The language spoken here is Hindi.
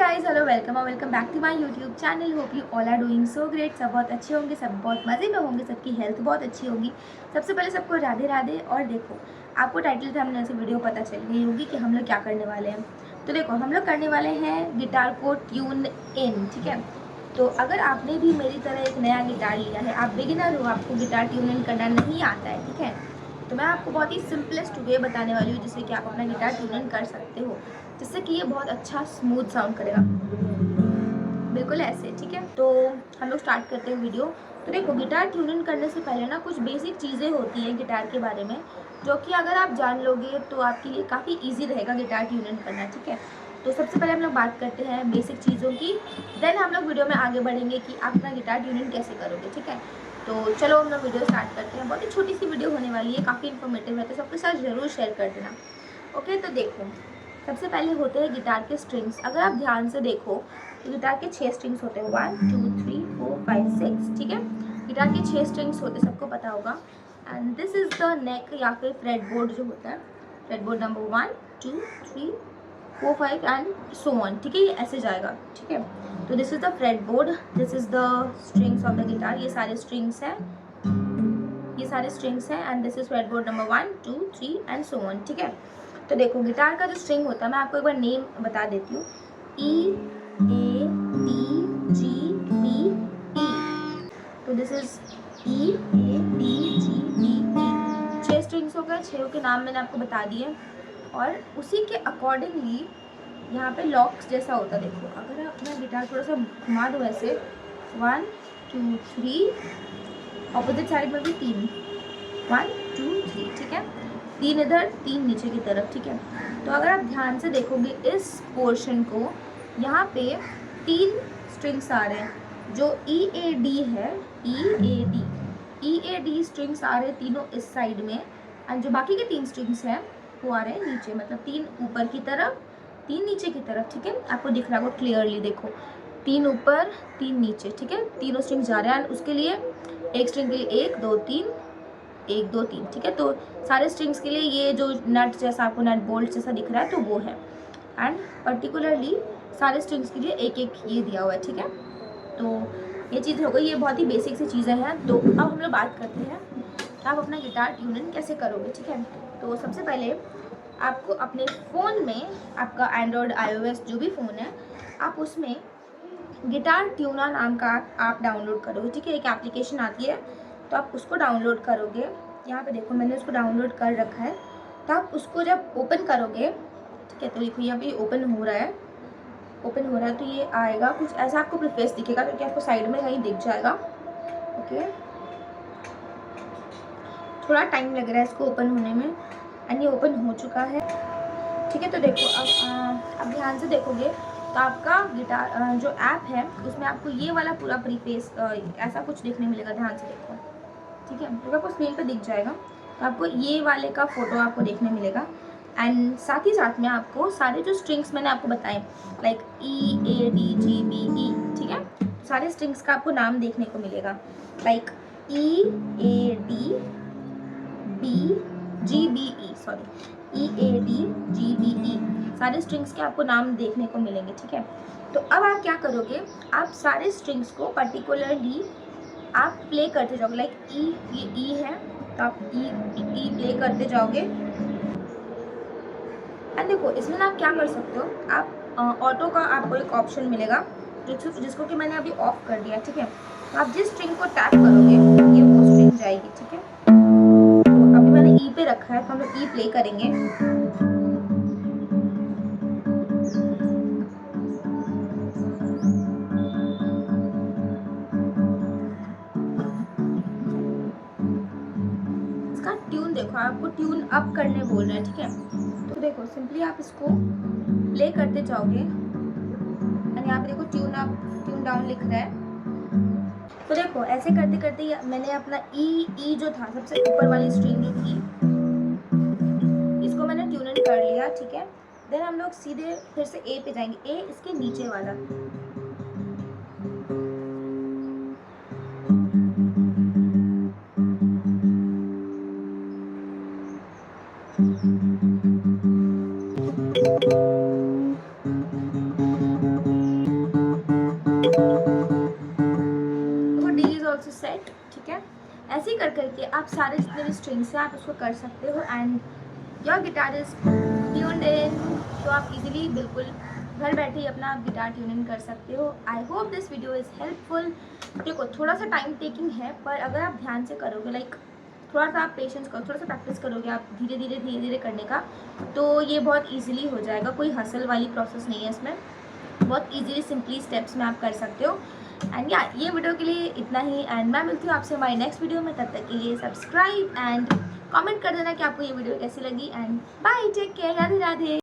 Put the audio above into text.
गाइस, हेलो, वेलकम और welcome back to my YouTube channel. Hope you all are doing so great. सब बहुत अच्छे होंगे, सब बहुत मज़े में होंगे, सबकी हेल्थ बहुत अच्छी होगी। सबसे पहले सबको राधे राधे। और देखो, आपको टाइटल थंबनेल से वीडियो पता चल गई होगी कि हम लोग क्या करने वाले हैं। तो देखो, हम लोग करने वाले हैं गिटार को ट्यून इन, ठीक है। तो अगर आपने भी मेरी तरह एक नया गिटार लिया है, आप बिगिनर हो, आपको गिटार ट्यून इन करना नहीं आता है, ठीक है, तो मैं आपको बहुत ही सिंपलेस्ट वे बताने वाली हूँ जिससे कि आप अपना गिटार ट्यून इन कर सकते हो, जिससे कि ये बहुत अच्छा स्मूथ साउंड करेगा, बिल्कुल ऐसे, ठीक है। तो हम लोग स्टार्ट करते हैं वीडियो। तो देखो, गिटार ट्यून इन करने से पहले ना कुछ बेसिक चीज़ें होती हैं गिटार के बारे में, जो कि अगर आप जान लोगे तो आपके लिए काफ़ी ईजी रहेगा गिटार ट्यून इन करना, ठीक है। तो सबसे पहले हम लोग बात करते हैं बेसिक चीज़ों की, देन हम लोग वीडियो में आगे बढ़ेंगे कि आप अपना गिटार ट्यून इन कैसे करोगे, ठीक है। तो चलो हम लोग वीडियो स्टार्ट करते हैं। बहुत ही छोटी सी वीडियो होने वाली है, काफ़ी इन्फॉर्मेटिव है, तो सबके साथ ज़रूर शेयर कर देना। ओके, तो देखो, सबसे पहले होते हैं गिटार के स्ट्रिंग्स। अगर आप ध्यान से देखो तो गिटार के 6 स्ट्रिंग्स होते हैं, 1 2 3 4 5 6, ठीक है। गिटार के 6 स्ट्रिंग्स होते, सबको पता होगा। And this is the neck या फिर फ्रेट बोर्ड जो होता है, freight board number 1 2 3 4 5 and so on, ठीक है। ये ऐसे जाएगा, ठीक है। तो this is the freight board, this is the strings of the guitar. ये सारे स्ट्रिंग्स हैं, ये सारे स्ट्रिंग्स हैं, and this is freight board number 1 2 3 and so on, ठीक है। तो देखो, गिटार का जो स्ट्रिंग होता है, मैं आपको एक बार नेम बता देती हूँ। E A D G B E. तो this is E A D G B E. 6 strings हो गए, 6 के नाम मैंने आपको बता दिए। और उसी के अकॉर्डिंगली यहाँ पे लॉक्स जैसा होता है। देखो, अगर आप अपना गिटार थोड़ा सा घुमा दो ऐसे, 1 2 3, ऑपोजिट साइड में भी 3, 1 2 3, ठीक है। 3 इधर, 3 नीचे की तरफ, ठीक है। तो अगर आप ध्यान से देखोगे इस पोर्शन को, यहाँ पे 3 स्ट्रिंग्स आ रहे हैं, जो ई ए डी है, ई ए डी स्ट्रिंग्स आ रहे हैं तीनों इस साइड में। एंड जो बाकी के 3 स्ट्रिंग्स हैं वो आ रहे हैं नीचे, मतलब 3 ऊपर की तरफ, 3 नीचे की तरफ, ठीक है। आपको दिख रहा होगा क्लियरली, देखो, 3 ऊपर 3 नीचे, ठीक है। तीनों स्ट्रिंग्स जा रहे हैं। एंड उसके लिए एक स्ट्रिंग के लिए 1 2 3, 1 2 3, ठीक है। तो सारे स्ट्रिंग्स के लिए ये जो नट जैसा, आपको नट बोल्ट जैसा दिख रहा है, तो वो है। एंड पर्टिकुलरली सारे स्ट्रिंग्स के लिए एक एक ये दिया हुआ है, ठीक है। तो ये चीज़ हो गई, ये बहुत ही बेसिक सी चीज़ें हैं। तो अब हम लोग बात करते हैं कि आप अपना गिटार ट्यून इन कैसे करोगे, ठीक है। तो सबसे पहले आपको अपने फ़ोन में, आपका एंड्रॉयड iOS जो भी फ़ोन है, आप उसमें गिटार ट्यूनर नाम का आप डाउनलोड करोगे, ठीक है। एक एप्लीकेशन आती है, तो आप उसको डाउनलोड करोगे। यहाँ पे देखो, मैंने उसको डाउनलोड कर रखा है। तो आप उसको जब ओपन करोगे, ठीक है, तो देखो यहाँ पे ओपन हो रहा है, ओपन हो रहा है। तो ये आएगा कुछ ऐसा, आपको प्रीफेस दिखेगा, क्योंकि आपको साइड में कहीं दिख जाएगा। ओके, थोड़ा टाइम लग रहा है इसको ओपन होने में, एंड ये ओपन हो चुका है, ठीक है। तो देखो, अब ध्यान से देखोगे तो आपका गिटार जो ऐप है, उसमें आपको ये वाला पूरा प्रीफेस ऐसा कुछ देखने मिलेगा। ध्यान से देखो, ठीक है, तो आपको स्क्रीन पे दिख जाएगा। तो आपको ये वाले का फोटो आपको देखने मिलेगा। एंड साथ ही साथ में आपको सारे जो स्ट्रिंग्स मैंने आपको बताए, like E A D G B E, ठीक है, सारे स्ट्रिंग्स का आपको नाम देखने को मिलेगा, like E A D B G B E, sorry, E A D G B E, सारे स्ट्रिंग्स के आपको नाम देखने को मिलेंगे, ठीक है। तो अब आप क्या करोगे, आप सारे स्ट्रिंग्स को पर्टिकुलरली आप प्ले करते जाओगे। लाइक ई, ये ई है, तो आप ई प्ले करते जाओगे। एंड देखो, इसमें ना आप क्या कर सकते हो, आप ऑटो का आपको एक ऑप्शन मिलेगा, जिसको कि मैंने अभी ऑफ कर दिया, ठीक है। तो आप जिस स्ट्रिंग को टैप करोगे, ये वो स्ट्रिंग जाएगी, ठीक है। तो अभी मैंने ई पे रखा है, तो हम लोग ई प्ले करेंगे। इसका ट्यून देखो, आपको ट्यून अप करने बोल रहा है, ठीक है। तो देखो, सिंपली आप इसको प्ले करते जाओगे, एंड यहाँ पे देखो ट्यून अप ट्यून डाउन लिख रहा है। तो देखो, ऐसे करते करते मैंने अपना ई जो था, सबसे ऊपर वाली स्ट्रिंग जो थी, इसको मैंने ट्यून इन कर लिया, ठीक है। देन हम लोग सीधे फिर से ए पे जाएंगे, ए इसके नीचे वाला, देखो डी इज़ ऑल्सो सेट, ठीक है। ऐसे ही कर करके आप सारे जितने भी स्ट्रिंग्स हैं आप उसको कर सकते हो and your guitar is tuned in. तो आप इजीली बिल्कुल घर बैठे ही अपना गिटार ट्यूनिंग कर सकते हो। I hope this video is helpful. देखो थोड़ा सा टाइम टेकिंग है, पर अगर आप ध्यान से करोगे, लाइक थोड़ा सा आप पेशेंस करो, थोड़ा सा प्रैक्टिस करोगे आप धीरे धीरे करने का, तो ये बहुत ईजिली हो जाएगा। कोई हसल वाली प्रोसेस नहीं है इसमें, बहुत ईजिली सिंपली स्टेप्स में आप कर सकते हो। एंड या ये वीडियो के लिए इतना ही, एंड मैं मिलती हूँ आपसे हमारी नेक्स्ट वीडियो में। तब तक के लिए सब्सक्राइब एंड कमेंट कर देना कि आपको ये वीडियो कैसी लगी। And bye, take care, Radhe Radhe.